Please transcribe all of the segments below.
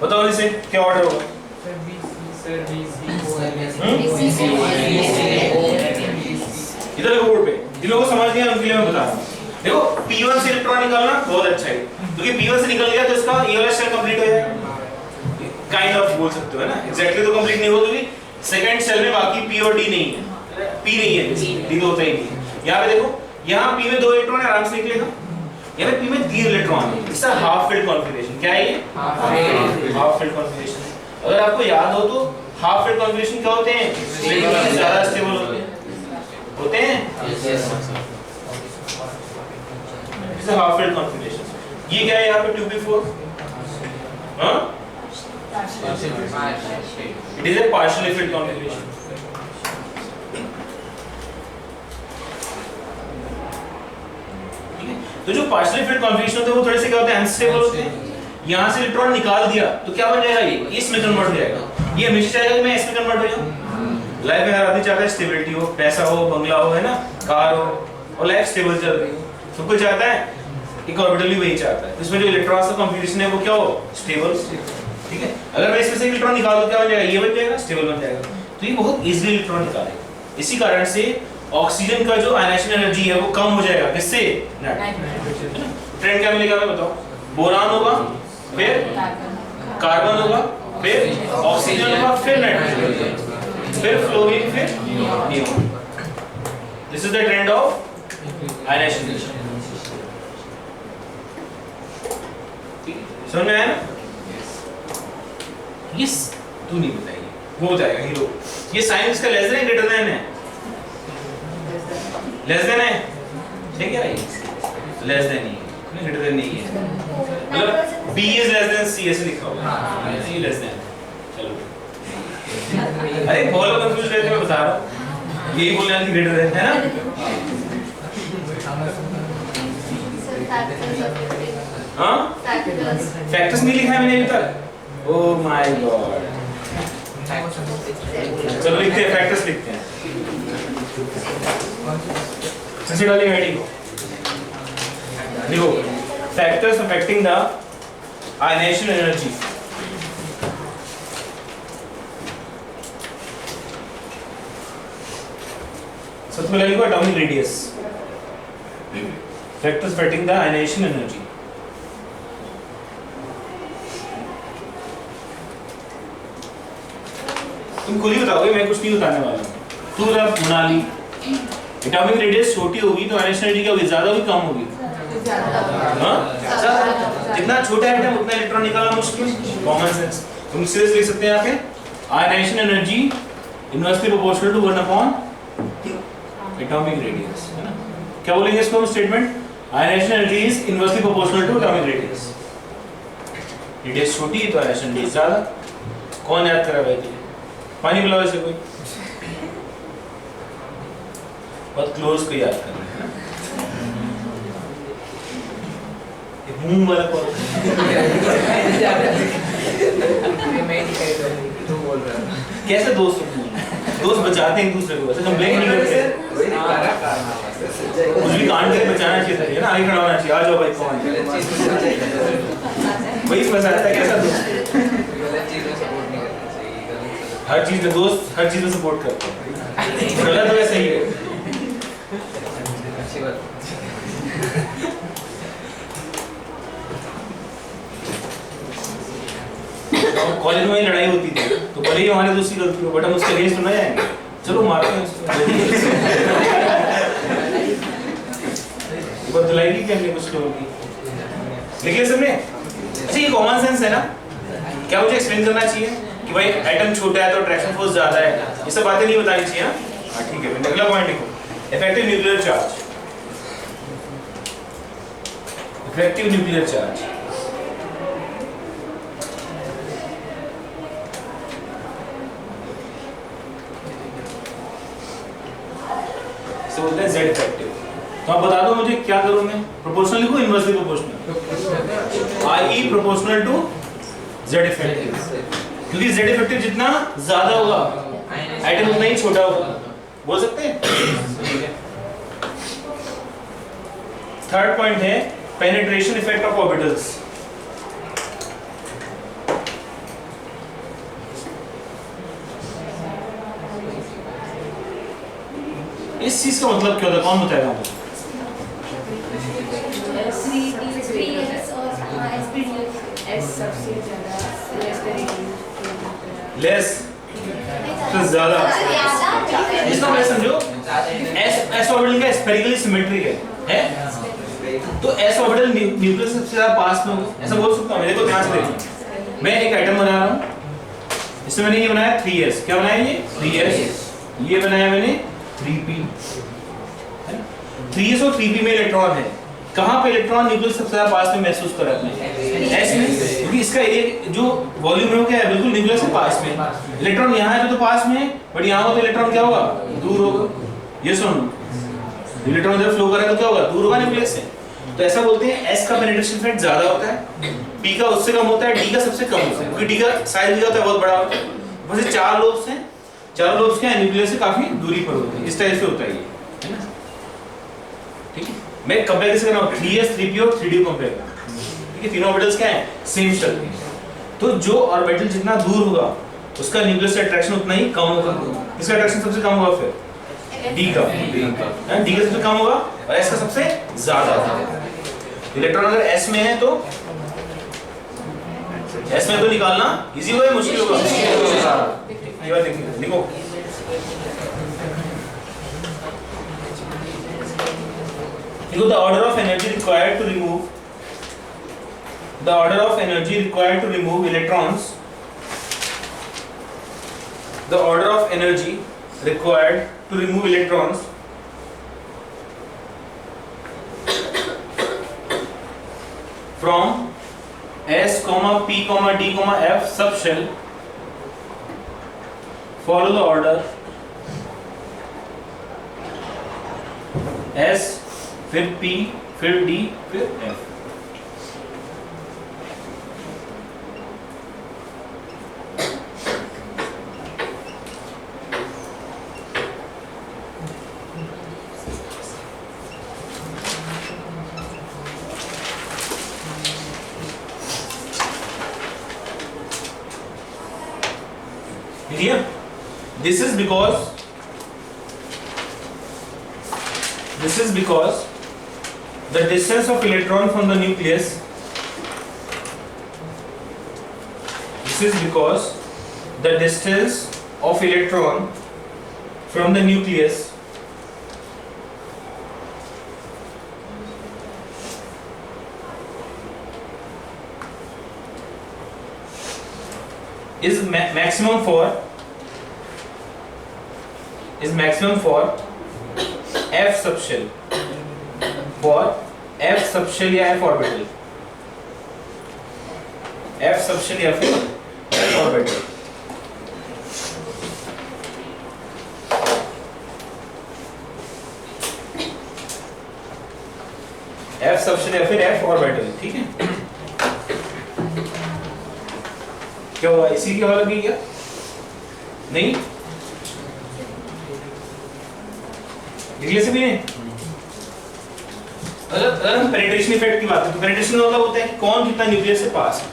बताओ इसे क्या ऑर्डर होगा? इधर देखो बोर्ड पे, जिन लोगों को समझ नहीं आया उनके लिए मैं बता रहा हूँ। देखो P1 से इलेक्ट्रॉन निकालना बहुत अच्छा है, क्योंकि P1 से निकल गया तो इसका ये वाला शेल कंप्लीट हो जाएगा, काइंड ऑफ बोल सकते हो है ना, एग्जैक्टली तो कंप्लीट नहीं होगा क्योंकि सेकंड सेल में बाकी P और D नहीं है, P नहीं है, D तो होता ही नहीं है। यहाँ पे देखो, यहाँ P में 2 इलेक्ट्रॉन है, आराम से निकलेगा। यहाँ पे P में 3 इलेक्ट्रॉन है, इसका हाफ फील्ड कॉन्फ़िगरेशन। क्या है ये? Half field configuration. अगर आपको याद हो तो हाफ फील्ड कॉन्फ़िगरेशन क्या होते हैं? इलेक्ट्रॉन ज्यादा स्टेबल होते हैं। It's a half field configuration. ये क्या है यहाँ पे 2p4? हाँ, it is a partially filled configuration. ठीक है, तो जो partially filled configuration होते हैं वो थोड़े से क्या होते हैं? अनस्टेबल होते हैं। यहाँ से इलेक्ट्रॉन निकाल दिया तो क्या बन जाएगा? ये इसमें कन्वर्ट हो जाएगा। ये हमेशा चाहेगा कि मैं इसमें कन्वर्ट हो जाऊँ। लाइफ में हर आदमी चाहता है स्टेबिलिटी हो, पैसा हो, बंगला हो, है ना, कार हो, और लाइफ स्टेबल चल रही हो। सब कोई चाहता है, एक ऑर्बिटल भी वही चाहता है। इसमें जो इलेक्ट्रॉन्स का कॉन्फ़िगरेशन है वो क्या हो? स्टेबल। ठीक है, अगर मैं इसमें से इलेक्ट्रॉन निकाल दूं क्या बन जाएगा? ये बन जाएगा, स्टेबल बन जाएगा। तो ये बहुत इजीली इलेक्ट्रॉन निकालेगा। इसी कारण से ऑक्सीजन का जो आयनाइजेशन एनर्जी है वो कम हो जाएगा। किससे? ट्रेंड क्या मिलेगा हमें बताओ? बोरान होगा, फिर कार्बन होगा, फिर ऑक्सीजन होगा, फिर नाइट्रोजन, फिर फ्लोरीन, फिर neon. This is the trend of ionization. समझ में आया ना? यस, तू नहीं बताइए, वो बताएगा हीरो। ये साइन इसका लेस देन है ग्रेटर देन है? लेस देन है, ठीक है, लेस देन ही है, ग्रेटर देन नहीं है। मतलब B is less than C ऐसे लिखा होगा, C less than। चलो, अरे बहुत कंफ्यूज रहते हैं, मैं बता रहा हूँ, यही बोलना है कि ग्रेटर देन है ना? हाँ, फैक्टर्स नहीं लिखा है मैंने अभी तक। ओह माय गॉड, चलो लिखते हैं, फैक्टर्स लिखते हैं। सबसे डालेंगे आईडी को, देखो factors affecting the ionization energy. सबसे पहले लिखो atomic radius, factors affecting the ionization energy. तुम खुद ही बताओगे, मैं कुछ नहीं बताने वाला हूँ। तू बता मोनाली, एटॉमिक रेडियस छोटी होगी तो आयनाइजेशन एनर्जी क्या होगी? ज्यादा होगी, कम होगी? हाँ, जितना छोटा एटम उतना इलेक्ट्रॉन निकालना मुश्किल। कॉमन सेंस, तुम सीधे लिख सकते हैं यहाँ पे ionization energy inversely proportional to 1 upon atomic radius, है ना? क्या बोलेंगे इसको हम statement? Ionization energy is inversely proportional to atomic radius. Radius छोटी है तो आयनाइजेशन एनर्जी ज्यादा। कौन याद करा भाई? पानी पिलाओ इसे कोई, बहुत क्लोज को याद करना है ना? मुंह वाला कौन? कैसे दोस्त बचाते हैं एक दूसरे को, वैसे कंप्लेन नहीं करते। कुछ भी कांड करके बचाना चाहिए ना, आगे खड़ा होना चाहिए। आ जाओ भाई, कौन वही फंसा है। कैसा दोस्त? हर चीज में दोस्त, हर चीज में सपोर्ट करते हैं। गलत हो या सही है? अच्छी बात। कॉलेज में लड़ाई होती थी तो भले ही हमारे दोस्ती गलती हो, बट हम उसके अगेंस्ट ना जाएंगे। चलो मारते हैं उसको। बदलाएगी क्या कुछ लोगों की? लिख सबने? अच्छा, ये कॉमन सेंस है ना? क्या मुझे एक्सप्लेन करना चाहिए कि भाई एटम छोटा है तो अट्रैक्शन फोर्स ज्यादा है? ये सब बातें नहीं बतानी चाहिए। हाँ ठीक है, अगला पॉइंट लिखो, effective nuclear charge. Effective nuclear charge बोलते हैं Z इफेक्टिव। तो आप बता दो मुझे क्या करूं मैं? प्रोपोर्शनल लिखूं, inversely proportional? I proportional to Z effective, क्योंकि Z इफेक्टिव जितना ज्यादा होगा एटम उतना ही छोटा होगा। बोल सकते हैं? थर्ड पॉइंट है पेनिट्रेशन इफेक्ट ऑफ ऑर्बिटल्स। इस चीज का मतलब क्या होता है, कौन बताएगा मुझे? लेस तो ज्यादा, इसका मतलब समझो s ऑर्बिटल का स्फेरिकली सिमेट्रिक है? तो s ऑर्बिटल न्यूक्लियस सबसे ज्यादा पास में होगा, ऐसा बोल सकता हूं। देखो ध्यान से देखो, मैं एक आइटम बना रहा हूं, इसमें मैंने ये बनाया 3s, क्या बनाया ये 3s, ये बनाया मैंने 3p, है ना? 3s और 3p में इलेक्ट्रॉन है, कहां पे इलेक्ट्रॉन न्यूक्लियस सबसे ज्यादा पास में महसूस कर रहा है? s में, क्योंकि इसका एरिया जो वॉल्यूम है वो क्या है, बिल्कुल न्यूक्लियस के पास में। इलेक्ट्रॉन यहां है तो पास में है, बट यहां हो तो इलेक्ट्रॉन क्या होगा, दूर होगा। ये सुन, इलेक्ट्रॉन जब फ्लो कर रहा है तो क्या होगा, दूर होगा न्यूक्लियस से। तो ऐसा बोलते हैं s का पेनिट्रेशन इफेक्ट ज्यादा होता है, p का उससे कम होता है, d का सबसे कम होता है, क्योंकि d का साइज भी होता है बहुत बड़ा होता है। वैसे चार लोब्स हैं, चारों लोब्स क्या है, न्यूक्लियस से काफी दूरी पर होते हैं, इस टाइप से होता है ये, है ना? ठीक है, मैं कंपेयर कैसे कर रहा हूं, 3s 3p और 3d कंपेयर कर रहा हूं। ठीक है, तीनों ऑर्बिटल्स क्या है, सेम शेल के। तो जो ऑर्बिटल जितना दूर होगा उसका न्यूक्लियस से अट्रैक्शन उतना ही कम होगा। किसका अट्रैक्शन सबसे कम होगा फिर, d का, d का सबसे कम होगा और s का सबसे ज्यादा होगा। इलेक्ट्रॉन अगर s में है तो s में तो निकालना इजी होगा या मुश्किल होगा? ये बात देखिए, लिखो देखो, the order of energy required to remove electrons, the order of energy required to remove electrons from s, p, d, f subshell follow the order s, फिर p, फिर d, फिर f। Clear? This is because the distance of electron from the nucleus, this is because the distance of electron from the nucleus is maximum for f subshell, या f orbital, f subshell या फिर f orbital। f subshell या फिर f orbital, ठीक है? क्या हुआ, इसी की हवा लगी क्या? नहीं, निकले से भी नहीं। अगर हम पेनिट्रेशन इफेक्ट की बात करें तो पेनिट्रेशन मतलब होता है कि कौन कितना न्यूक्लियस से पास है।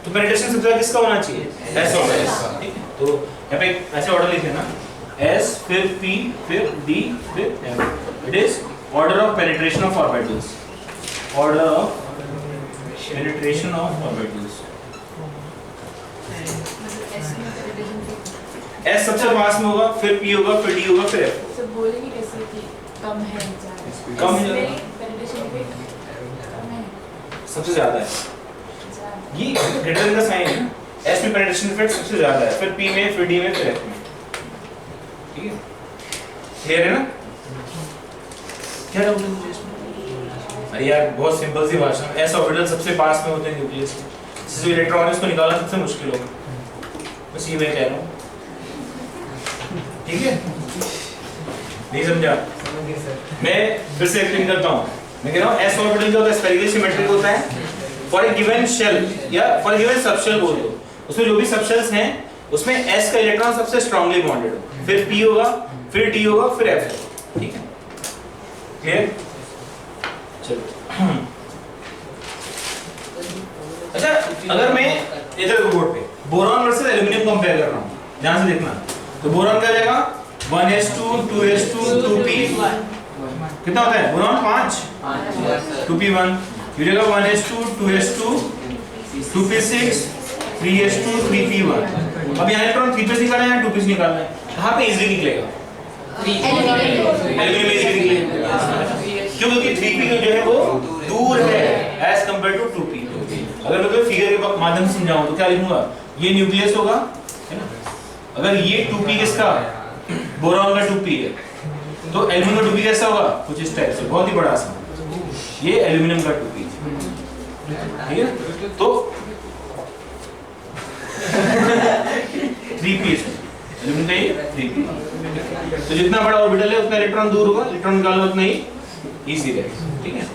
तो पेनिट्रेशन सबसे ज्यादा किसका होना चाहिए, s ऑर्बिटल, ठीक है? तो यहाँ पे ऐसे ऑर्डर लिखे ना, s फिर p फिर d फिर f। It is order of penetration of orbitals, order of penetration of orbitals. s सबसे पास में होगा, फिर p होगा, फिर d होगा, फिर f। सब बोलेंगे कैसे कि कम है, कम है, पेनिट्रेशन इफेक्ट कम है, सबसे ज्यादा है। ये ग्रेटर देन का साइन है, s में पेनिट्रेशन इफेक्ट सबसे ज्यादा है, फिर p में, फिर d में, फिर f में। ठीक है, क्लियर है ना? क्या डाउट है मुझे इसमें? अरे यार बहुत सिंपल सी भाषा में, s ऑर्बिटल सबसे पास में होते हैं न्यूक्लियस के, जिससे जो इलेक्ट्रॉन है उसको निकालना सबसे मुश्किल होगा, बस ये मैं कह रहा हूँ। ठीक है, नहीं समझा? मैं फिर से एक्सप्लेन करता हूँ। मैं कह रहा हूँ s ऑर्बिटल जो होता है स्फेरिकली सिमेट्रिक होता है फॉर ए गिवन शेल या फॉर ए गिवन सबशेल बोल दो, उसमें जो भी सबशेल्स हैं उसमें s का इलेक्ट्रॉन सबसे स्ट्रांगली बॉन्डेड हो, फिर p होगा, फिर d होगा, फिर f होगा। ठीक है, क्लियर? चलो अच्छा, अगर मैं इधर बोर्ड पे बोरॉन वर्सेस एल्युमिनियम कंपेयर कर रहा हूँ, ध्यान से देखना। तो बोरॉन क्या जाएगा 1s2 2s2 2p कितना होता है बोरॉन 5 2p1 ये जगह 1s2 2s2 2p6 3s2 3p1 अब यहाँ इलेक्ट्रॉन 3p से निकालना है 2p से निकालना है कहाँ पे इजीली निकलेगा एल्यूमिनियम में इजीली निकलेगा क्योंकि 3p जो है वो दूर है एज कंपेयर टू 2p अगर मैं कोई फिगर के माध्यम से समझाऊं तो क्या लिखूंगा ये न्यूक्लियस होगा है ना अगर ये 2p किसका बोरॉन का 2p है तो एल्यूमिनियम का 2p कैसा होगा कुछ इस टाइप से बहुत ही बड़ा सा ये एल्यूमिनियम का 2p ठीक है तो 3p एल्यूमिनियम का ये 3p तो जितना बड़ा ऑर्बिटल है उतना इलेक्ट्रॉन दूर होगा इलेक्ट्रॉन निकालना उतना ही इजी रहेगा ठीक है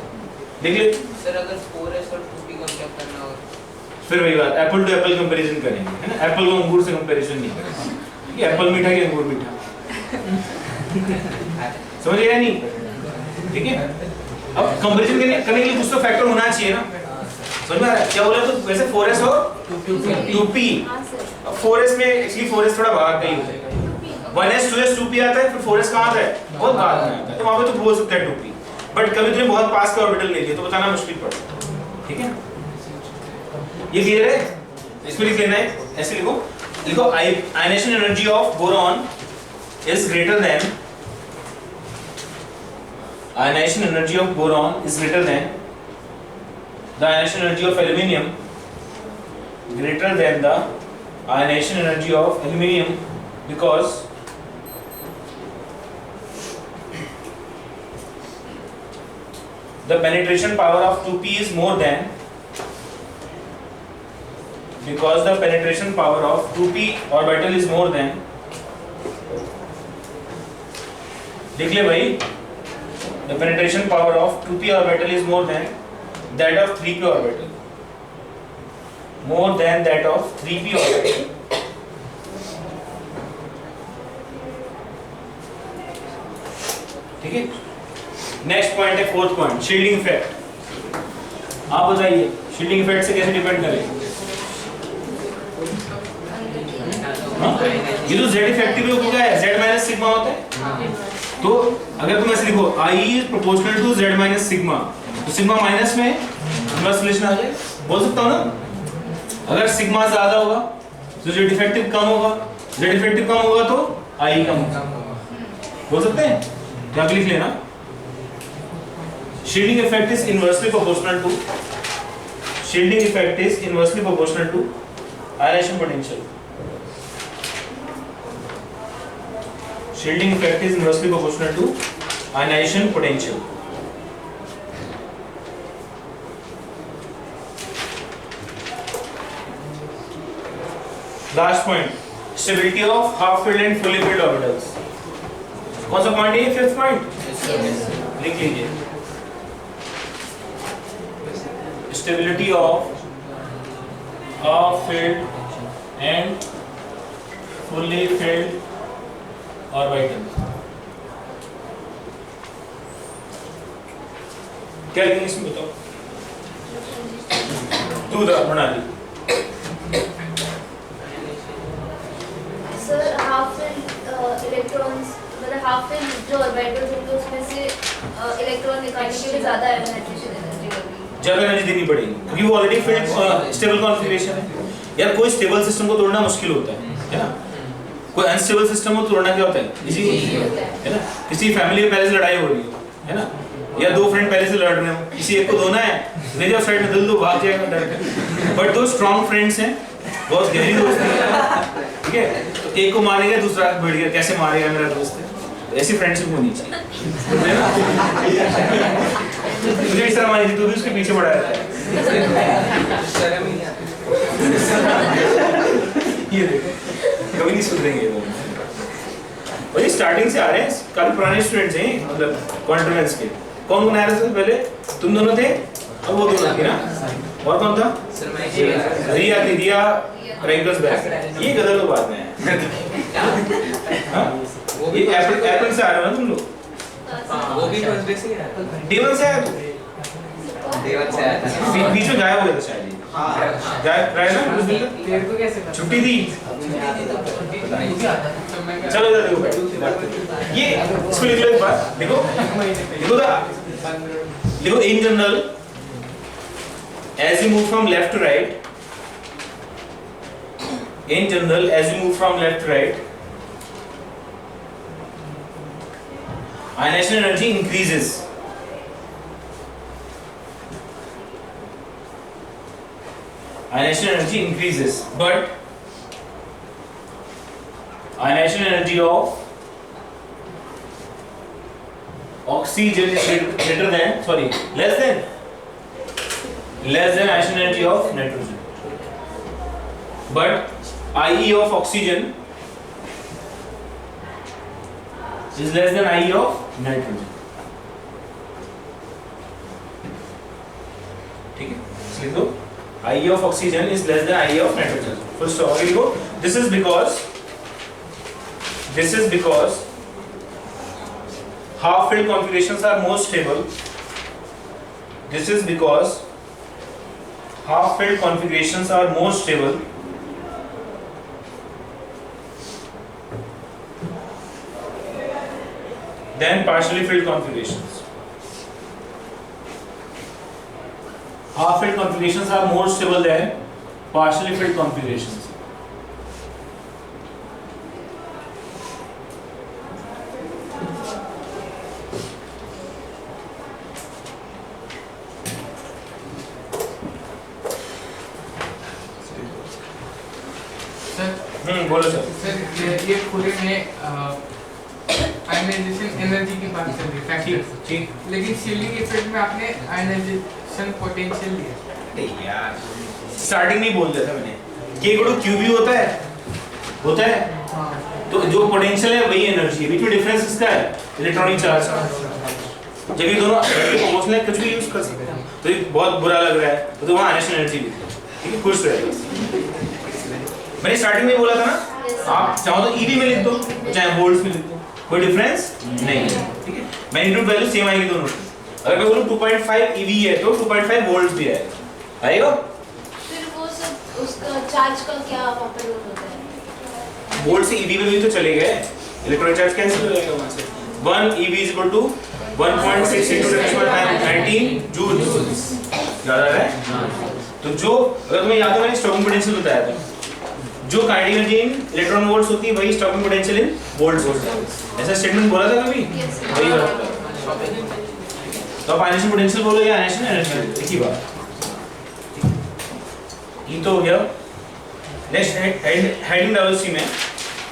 देख ले सर अगर 4s और 2p का क्या करना होगा फिर वही बात एप्पल टू एप्पल कंपैरिजन करेंगे है ना एप्पल को अंगूर से कंपैरिजन नहीं करेंगे कि एप्पल मीठा कि अंगूर मीठा समझ गया नहीं ठीक है अब कंपैरिजन करने के लिए कुछ तो फैक्टर होना चाहिए ना समझ में आ रहा है क्या बोला तो वैसे 4s और 2p अब 4s में एक्चुअली 4s थोड़ा बाहर का ही हो जाएगा 1s 2s 2p आता है फिर 4s कहां आता है बहुत बाद में आता है तो वहां पे तो बोल सकते हैं 2p बट कभी तुमने बहुत पास का ऑर्बिटल ले लिया तो बताना मुश्किल पड़ता है ठीक है ये क्लियर है इसमें लिख लेना है ऐसे लिखो ionisation energy of boron is greater than ionization energy of boron is greater than the ionization energy of aluminium greater than the ionization energy of aluminium because the penetration power of 2p is more than because the penetration power of 2p orbital is more than देख ले भाई the penetration power of 2p orbital is more than that of 3p orbital more than that of 3p orbital ठीक है next point है fourth point shielding effect आप बताइए shielding effect से कैसे डिपेंड करेगा ये तो z इफेक्टिव हो गया है z माइनस सिग्मा होता है तो अगर तुम ऐसे लिखो I is proportional to z minus sigma तो सिग्मा माइनस में इनवर्स रिलेशन आ जाए बोल सकता हूं ना अगर सिग्मा ज्यादा होगा तो z इफेक्टिव कम होगा z इफेक्टिव कम होगा तो I कम होगा बोल सकते हैं क्या लिख लेना shielding effect is inversely proportional to ionization potential shielding effect is inversely proportional to ionization potential last point stability of half filled and fully filled orbitals कौन सा पॉइंट है ये फिफ्थ पॉइंट लिख लीजिए stability of half filled and fully filled orbital क्या लिखेंगे इसमें बताओ तू दा प्रणाली सर हाफ इलेक्ट्रॉन्स मतलब हाफ जो ऑर्बिटल्स होंगे उसमें से इलेक्ट्रॉन निकालने के लिए ज्यादा आयोनाइजेशन एनर्जी लगेगी ज्यादा एनर्जी देनी पड़ेगी क्योंकि वो ऑलरेडी फिल्ड स्टेबल कॉन्फ़िगरेशन है यार कोई स्टेबल सिस्टम को तोड़ना मुश्किल होता है ना कोई अनस्टेबल सिस्टम को तोड़ना क्या होता है इजी है ना किसी फैमिली में पहले से लड़ाई हो रही है ना या दो फ्रेंड पहले से लड़ रहे हो किसी एक को धोना है ले जाओ साइड में दिल दो भाग जाएगा डर के बट दो स्ट्रांग फ्रेंड्स हैं बहुत गहरी दोस्ती है ठीक है तो एक को मारेगा दूसरा बैठ गया कैसे मारेगा मेरा दोस्त है ऐसी फ्रेंडशिप होनी चाहिए मुझे इस तरह मानी थी तू भी उसके पीछे पड़ा रहता है ये देखो कभी नहीं सुधरेंगे वो और ये स्टार्टिंग से आ रहे हैं काफी पुराने स्टूडेंट्स हैं मतलब क्वांटम के कौन आया था पहले तुम दोनों थे और वो दोनों थे ना और कौन था रिया थी रिया रैंकर्स बैक ये गदर तो बाद में है ये एप्पल से आ रहे हो ना तुम लोग वो भी फर्स्ट डे से आया D1 से आया तू D1 से आया था बीच में गायब हो गया था शायद गायब रहा ना कुछ दिन तक तेरे को कैसे पता? छुट्टी थी पता नहीं। तो मैं चलो इधर देखो बैठ, ये इसको लिख लो एक बार, देखो लिखो in general as you move from left to right, in general as you move from left to right, ionization energy increases. Ionization energy increases, but ionization energy of oxygen is greater than, sorry, less than ionization energy of nitrogen. But IE of oxygen is less than IE of nitrogen. ठीक है, लिख दो IE of oxygen is less than IE of nitrogen. First of all, you go. This is because half-filled configurations are more stable. This is because half-filled configurations are more stable than partially filled configurations. Half-filled configurations are more stable than partially filled configurations. बोलो sir. Sir ये पूरे में ionization energy की बात चल रही है factors, ठीक, लेकिन शिवलिंग इफेक्ट में आपने आयनाइजेशन पोटेंशियल लिया। नहीं यार, स्टार्टिंग नहीं बोल दिया था मैंने, K इक्वल टू QB होता है, हाँ तो जो पोटेंशियल है वही एनर्जी है, बीच में डिफरेंस इसका है इलेक्ट्रॉनिक चार्ज का। जब ये दोनों प्रोपोर्शनल कुछ भी यूज कर सकते हैं, तो ये बहुत बुरा लग रहा है तो वहाँ आयनाइजेशन एनर्जी लिख दो, ठीक है, खुश रहेगा। मैंने स्टार्टिंग में बोला था ना, आप चाहो तो EV में लिख दो, चाहे वोल्ट्स में लिख दो, कोई डिफरेंस नहीं है, ठीक है। मैग्नीट्यूड वैल्यू सेम आएगी दोनों की। अगर मैं बोलूं 2.5 EV है तो 2.5 वोल्ट्स भी आएगा। फिर वो सब उसका चार्ज का क्या वहाँ पे रोल होता है? वोल्ट से EV में भी तो चले गए, इलेक्ट्रॉनिक चार्ज कैंसिल हो जाएगा वहाँ से। 1 EV is equal to 1.6 into 10⁻19 joules, याद आ रहा है? तो जो अगर तुम्हें याद हो, मैंने स्टॉकिंग पोटेंशियल बताया था, जो kinetic energy in electron volts होती है वही स्टॉकिंग पोटेंशियल इन वोल्ट्स होता है। ऐसा स्टेटमेंट बोला था कभी? वही बात है। तो आप आयनाइजेशन पोटेंशियल बोलो या आयनाइजेशन एनर्जी, एक ही बात। ये तो हो गया। नेक्स्ट हेडिंग डब्ल्यूसी में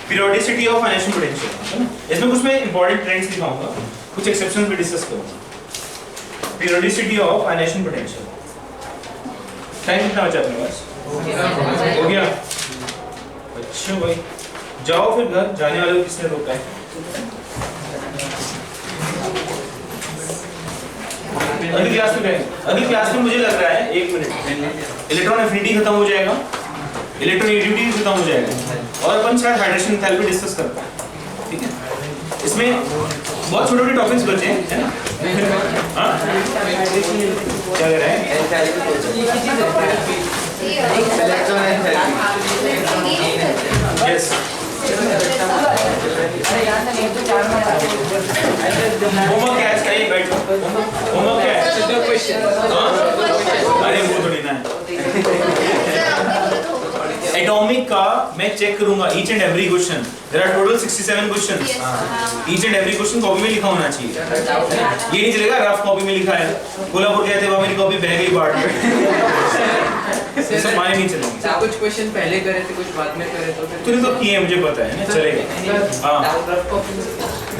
पीरियोडिसिटी ऑफ आयनाइजेशन पोटेंशियल, है ना? इसमें कुछ मैं इंपॉर्टेंट ट्रेंड्स दिखाऊंगा, कुछ एक्सेप्शंस भी डिस्कस करूंगा। Periodicity of ionization potential. Time कितना बचा अपने पास? हो गया। अच्छा भाई, जाओ फिर घर, जाने वाले को किसने रोका है? अगली क्लास में मुझे लग रहा है 1 मिनट इलेक्ट्रॉन एफिनिटी खत्म हो जाएगा, इलेक्ट्रोनेगेटिविटी खत्म हो जाएगा, और अपन शायद हाइड्रेशन एंथैल्पी डिस्कस करते हैं, ठीक है। इसमें बहुत छोटे छोटे टॉपिक्स बचे हैं, है ना? हाँ, क्या कह रहे हैं? यस, होमवर्क क्या है इसका? ये बैठो, होमवर्क क्या है? अरे वो थोड़ी ना है। एटॉमिक का मैं चेक करूंगा each and every question. There are total 67 questions. Each and every question copy में लिखा होना चाहिए। ये नहीं चलेगा रफ कॉपी में लिखा है, कोल्हापुर गए थे वहां मेरी कॉपी बह गई बाढ़ में। सब माने नहीं चलेंगे। आप कुछ क्वेश्चन पहले करे थे, कुछ बाद में करे तो तूने तो किए, मुझे पता है ना, चलेगा। हां,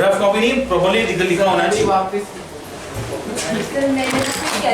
रफ कॉपी नहीं, प्रॉपर्ली लिखा होना चाहिए। वापस मैंने क्या